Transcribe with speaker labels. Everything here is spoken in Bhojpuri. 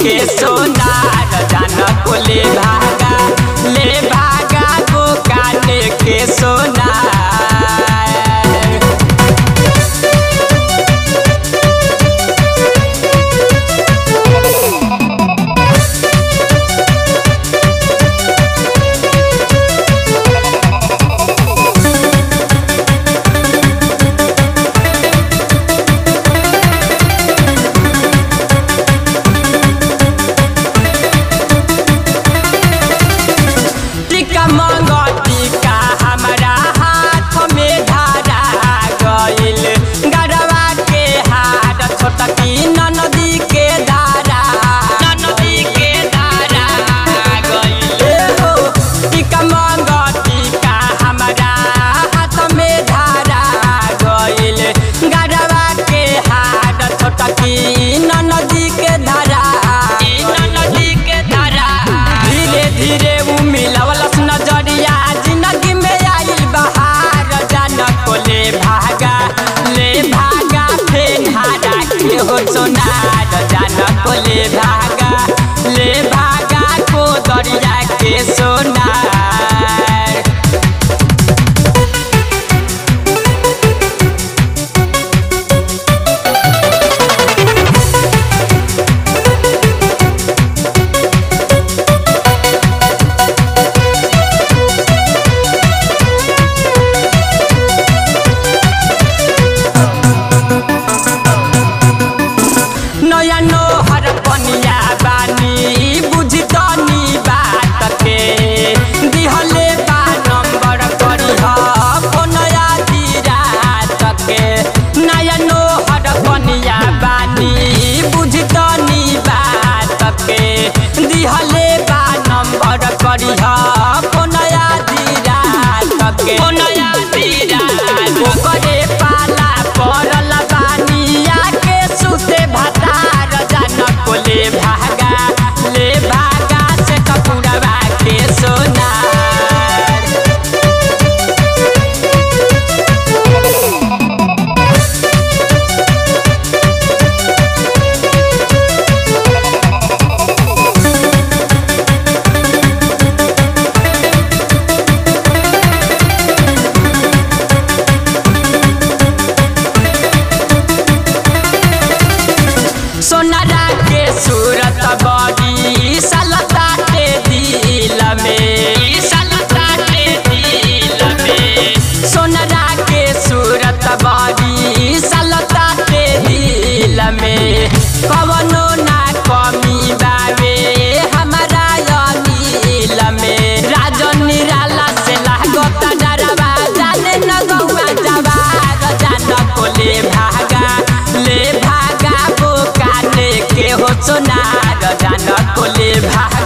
Speaker 1: के सोना जान को ले भागा दुकान के सोना। हो सोना जान को ले भागा को दरिया के सोना। नया नोहर पनिया बानी बुझी तनी बात के दिहले बा नंबर करी फोनया दी रात के। नया नोहर पनिया बानी बुझी तनी बात के दिहले बा नंबर करी फोनया दी रात के। फोनया दी रात करे पाला पड़ल बानिया के सुते भाता ले भागा से कपूरवा के सोना। सोनारा के सूरत बड़ी सलता के दिल में, सलता के दिल में। सोनारा के सूरत बड़ी सलता के दिल में। कवनो ना कमी बावे हमारा अनिल में। राजन निराला से लागत डरवा जाने न गौवा जवार जान को ले भागा के हो सोना जान को ले भागा।